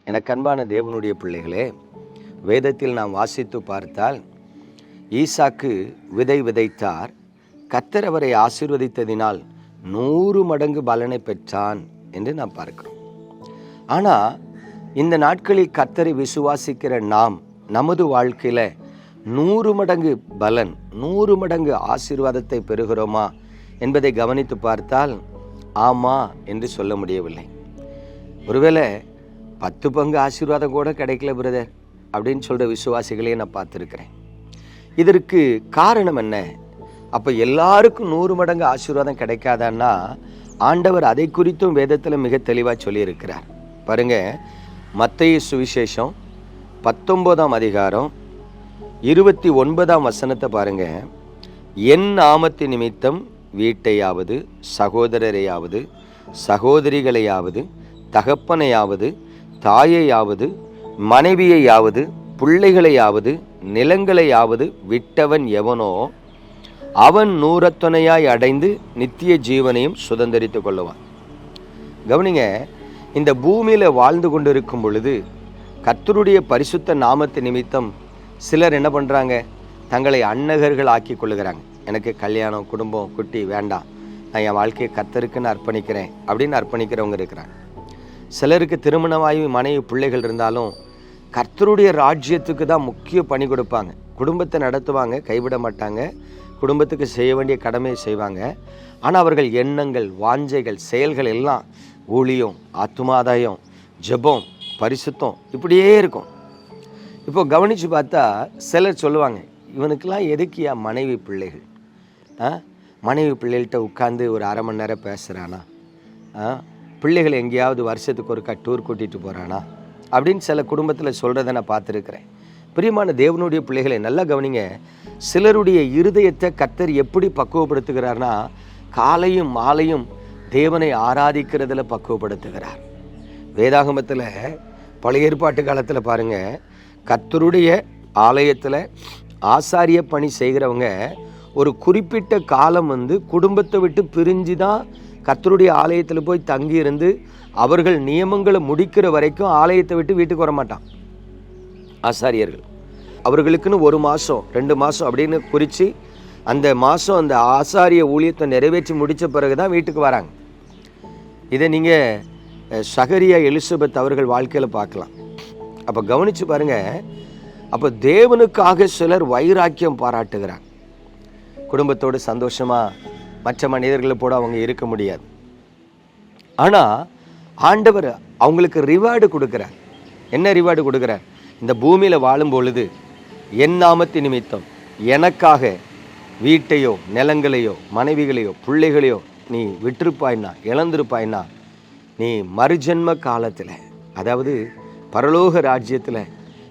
எனக்கு அன்பான தேவனுடைய பிள்ளைகளே, வேதத்தில் நாம் வாசித்து பார்த்தால் ஈசாக்கு விதை விதைத்தார். கர்த்தர் அவரை ஆசீர்வதித்ததினால் 100 மடங்கு பலனை பெற்றான் என்று நாம் பார்க்கிறோம். ஆனால் இந்த நாட்களில் கர்த்தரை விசுவாசிக்கிற நாம் நமது வாழ்க்கையில் 100 மடங்கு பலன், 100 மடங்கு ஆசீர்வாதத்தை பெறுகிறோமா என்பதை கவனித்து பார்த்தால் ஆமா என்று சொல்ல முடியவில்லை. ஒருவேளை 10 பங்கு ஆசீர்வாதம் கூட கிடைக்கல பிரதர் அப்படின்னு சொல்கிற விசுவாசிகளையே நான் பார்த்துருக்கிறேன். இதற்கு காரணம் என்ன? அப்போ எல்லாருக்கும் 100 மடங்கு ஆசீர்வாதம் கிடைக்காதான்னா ஆண்டவர் அதை குறித்தும் வேதத்தில் மிக தெளிவாக சொல்லியிருக்கிறார். பாருங்க, மத்தேயு சுவிசேஷம் 19ஆம் அதிகாரம் 29ஆம் வசனத்தை பாருங்க. என் நாமத்து நிமித்தம் வீட்டையாவது, சகோதரரையாவது, சகோதரிகளையாவது, தகப்பனையாவது, தாயையாவது, மனைவியையாவது, பிள்ளைகளையாவது, நிலங்களையாவது விட்டவன் எவனோ அவன் 100 அடைந்து நித்திய ஜீவனையும் சுதந்தரித்து கொள்ளுவான். கவனிங்க, இந்த பூமியில் வாழ்ந்து கொண்டிருக்கும் பொழுது கர்த்தருடைய பரிசுத்த நாமத்து நிமித்தம் சிலர் என்ன பண்ணுறாங்க? தங்களை அன்னகர்கள் ஆக்கி கொள்ளுகிறாங்க. எனக்கு கல்யாணம், குடும்பம், குட்டி வேண்டாம், நான் என் வாழ்க்கையை கர்த்தருக்குன்னு அர்ப்பணிக்கிறேன் அப்படின்னு அர்ப்பணிக்கிறவங்க இருக்கிறாங்க. சிலருக்கு திருமணமாகி மனைவி பிள்ளைகள் இருந்தாலும் கர்த்தருடைய ராஜ்யத்துக்கு தான் முக்கிய பணி கொடுப்பாங்க. குடும்பத்தை நடத்துவாங்க, கைவிட மாட்டாங்க, குடும்பத்துக்கு செய்ய வேண்டிய கடமையை செய்வாங்க. ஆனால் அவர்கள் எண்ணங்கள், வாஞ்சைகள், செயல்கள் எல்லாம் ஊழியம், ஆத்துமாதாயம், ஜெபம், பரிசுத்தம் இப்படியே இருக்கும். இப்போ கவனித்து பார்த்தா சிலர் சொல்லுவாங்க, இவனுக்கெல்லாம் எதுக்கியா மனைவி பிள்ளைகள்? மனைவி பிள்ளைகள்கிட்ட உட்காந்து ஒரு அரை மணி நேரம் பேசுகிறானா? பிள்ளைகளை எங்கேயாவது வருஷத்துக்கு ஒருக்கா டூர் கூட்டிகிட்டு போகிறானா அப்படின்னு சில குடும்பத்தில் சொல்கிறத நான் பார்த்துருக்கிறேன். பிரியமான தேவனுடைய பிள்ளைகளை நல்லா கவனிங்க. சிலருடைய இருதயத்தை கர்த்தர் எப்படி பக்குவப்படுத்துகிறார்னா, காலையும் மாலையும் தேவனை ஆராதிக்கிறதுல பக்குவப்படுத்துகிறார். வேதாகமத்தில் பழைய ஏற்பாட்டு காலத்தில் பாருங்கள், கர்த்தருடைய ஆலயத்தில் ஆசாரிய பணி செய்கிறவங்க ஒரு குறிப்பிட்ட காலம் குடும்பத்தை விட்டு பிரிஞ்சு தான் கர்த்தருடைய ஆலயத்தில் போய் தங்கியிருந்து அவர்கள் நியமங்களை முடிக்கிற வரைக்கும் ஆலயத்தை விட்டு வீட்டுக்கு வர மாட்டான் ஆசாரியர்கள். அவர்களுக்குன்னு 1 மாதம் 2 மாதம் அப்படின்னு குறித்து அந்த மாதம் அந்த ஆசாரிய ஊழியத்தை நிறைவேற்றி முடித்த பிறகு தான் வீட்டுக்கு வராங்க. இதை நீங்கள் சகரியா எலிசபெத் அவர்கள் வாழ்க்கையில் பார்க்கலாம். அப்போ கவனித்து பாருங்கள். அப்போ தேவனுக்காக சிலர் வைராக்கியம் பாராட்டுகிறாங்க. குடும்பத்தோடு சந்தோஷமாக மற்ற மனிதர்களை போட அவங்க இருக்க முடியாது. ஆனால் ஆண்டவர் அவங்களுக்கு ரிவார்டு கொடுக்குறார். என்ன ரிவார்டு கொடுக்குறார்? இந்த பூமியில் வாழும் பொழுது என் நாமத்து நிமித்தம் எனக்காக வீட்டையோ, நிலங்களையோ, மனைவிகளையோ, பிள்ளைகளையோ நீ விட்டிருப்பாய்னா, இழந்திருப்பாய்னா, நீ மறுஜென்ம காலத்தில், அதாவது பரலோக ராஜ்யத்தில்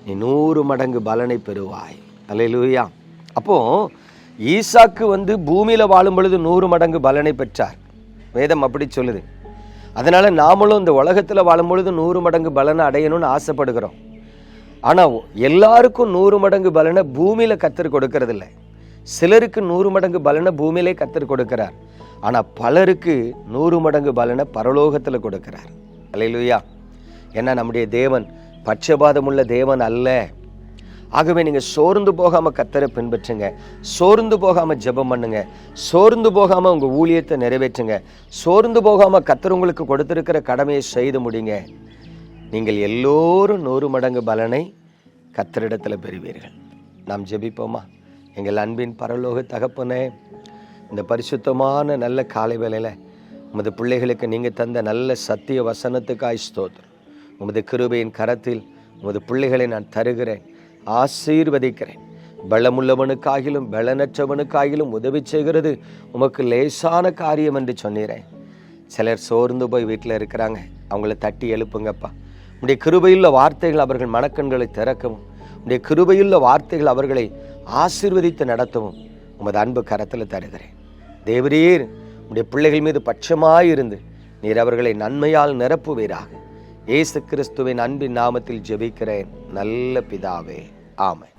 நீ 100 மடங்கு பலனை பெறுவாய். அல்லேலூயா. அப்போது ஈசாக்கு பூமியில் வாழும் பொழுது 100 மடங்கு பலனை பெற்றார். வேதம் அப்படி சொல்லுது. அதனால் நாமளும் இந்த உலகத்தில் வாழும் பொழுது 100 மடங்கு பலனை அடையணும்னு ஆசைப்படுகிறோம். ஆனால் எல்லாருக்கும் 100 மடங்கு பலனை பூமியில் கர்த்தர் கொடுக்கறதில்ல. சிலருக்கு 100 மடங்கு பலனை பூமியிலே கர்த்தர் கொடுக்கிறார். ஆனால் பலருக்கு 100 மடங்கு பலனை பரலோகத்தில் கொடுக்கிறார். அல்லேலூயா. ஏன்னா நம்முடைய தேவன் பட்சபாதமுள்ள தேவன் அல்ல. ஆகவே நீங்கள் சோர்ந்து போகாமல் கர்த்தரை பின்பற்றுங்க, சோர்ந்து போகாமல் ஜெபம் பண்ணுங்க, சோர்ந்து போகாமல் உங்கள் ஊழியத்தை நிறைவேற்றுங்க, சோர்ந்து போகாமல் கர்த்தர் உங்களுக்கு கொடுத்திருக்கிற கடமையை செய்து முடிங்க. நீங்கள் எல்லோரும் 100 மடங்கு பலனை கர்த்தரிடத்தில் பெறுவீர்கள். நாம் ஜெபிப்போமா? எங்கள் அன்பின் பரலோக தகப்பனே, இந்த பரிசுத்தமான நல்ல காலை வேளையில் உமது பிள்ளைகளுக்கு நீங்கள் தந்த நல்ல சத்திய வசனத்துக்காய் ஸ்தோத்திரம். உமது கிருபையின் கரத்தில் உமது பிள்ளைகளை நான் தருகிறேன், ஆசீர்வதிக்கிறேன். பலமுள்ளவனுக்காகிலும் பலனற்றவனுக்காகிலும் உதவி செய்கிறது உமக்கு லேசான காரியம் என்று சொன்னீரேன். சிலர் சோர்ந்து போய் வீட்டில் இருக்கிறாங்க, அவங்கள தட்டி எழுப்புங்கப்பா. உடைய கிருபையுள்ள வார்த்தைகள் அவர்கள் மனக்கண்களை திறக்கவும், உடைய கிருபையுள்ள வார்த்தைகள் அவர்களை ஆசீர்வதித்து நடத்தவும் உமது அன்பு கரத்தில் தருகிறேன். தேவரீர் உடைய பிள்ளைகள் மீது பட்சமாயிருந்து நீர் அவர்களை நன்மையால் நிரப்புவீராக. இயேசு கிறிஸ்துவின் அன்பின் நாமத்தில் ஜெபிக்கிறேன் நல்ல பிதாவே, ஆமென்.